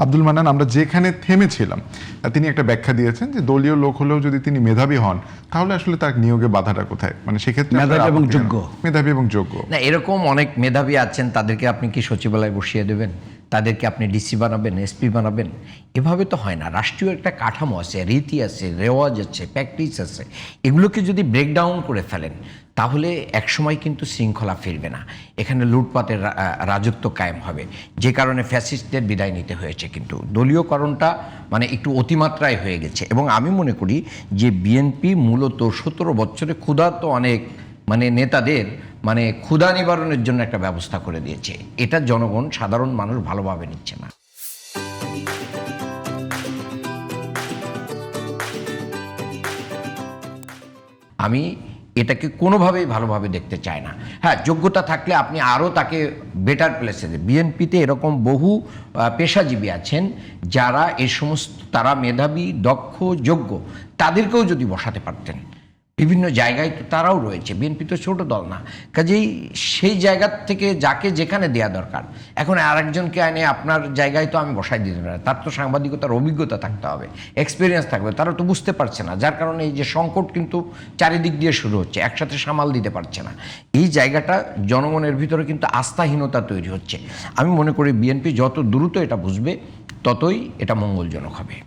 আব্দুল মান্নান, আমরা যেখানে থেমেছিলাম তিনি একটা ব্যাখ্যা দিয়েছেন যে দলীয় লোক হলেও যদি তিনি মেধাবী হন তাহলে আসলে তার নিয়োগে বাধাটা কোথায়, মানে সেক্ষেত্রে মেধাবী এবং যোগ্য। মেধাবী এবং যোগ্য না, এরকম অনেক মেধাবী আছেন, তাদেরকে আপনি কি সচিবালয়ে বসিয়ে দেবেন? তাদেরকে আপনি ডিসি বানাবেন, এসপি বানাবেন? এভাবে তো হয় না। রাষ্ট্রীয় একটা কাঠামো আছে, রীতি আছে, রেওয়াজ আছে, প্র্যাকটিস আছে। এগুলোকে যদি ব্রেকডাউন করে ফেলেন তাহলে একসময় কিন্তু শৃঙ্খলা ফিরবে না, এখানে লুটপাটের রাজত্ব কায়েম হবে, যে কারণে ফ্যাসিস্টদের বিদায় নিতে হয়েছে। কিন্তু দলীয়করণটা মানে একটু অতিমাত্রায় হয়ে গেছে। এবং আমি মনে করি যে বিএনপি মূলত 17 বছরে ক্ষুধার্ত অনেক নেতাদের ক্ষুধা নিবারণের জন্য একটা ব্যবস্থা করে দিয়েছে। এটা জনগণ, সাধারণ মানুষ ভালোভাবে নিচ্ছে না। আমি এটাকে কোনোভাবেই ভালোভাবে দেখতে চাই না। হ্যাঁ, যোগ্যতা থাকলে আপনি আরও তাকে বেটার প্লেসে দেন। বিএনপিতে এরকম বহু পেশাজীবী আছেন যারা তারা মেধাবী, দক্ষ, যোগ্য, তাদেরকেও যদি বসাতে পারতেন বিভিন্ন জায়গায়, তো তারাও রয়েছে। বিএনপি তো ছোট দল না, কাজেই সেই জায়গা থেকে যাকে যেখানে দেওয়া দরকার, এখন আরেকজনকে এনে আপনার জায়গায় তো আমি বসাই দিতে পারি, তার তো সাংবাদিকতার অভিজ্ঞতা থাকতে হবে, এক্সপিরিয়েন্স থাকবে। তারা তো বুঝতে পারছে না, যার কারণে এই যে সংকট কিন্তু চারিদিক দিয়ে শুরু হচ্ছে, একসাথে সামাল দিতে পারছে না। এই জায়গাটা জনগণের ভিতরে কিন্তু আস্থাহীনতা তৈরি হচ্ছে। আমি মনে করি বিএনপি যত দ্রুত এটা বুঝবে ততই এটা মঙ্গলজনক হবে।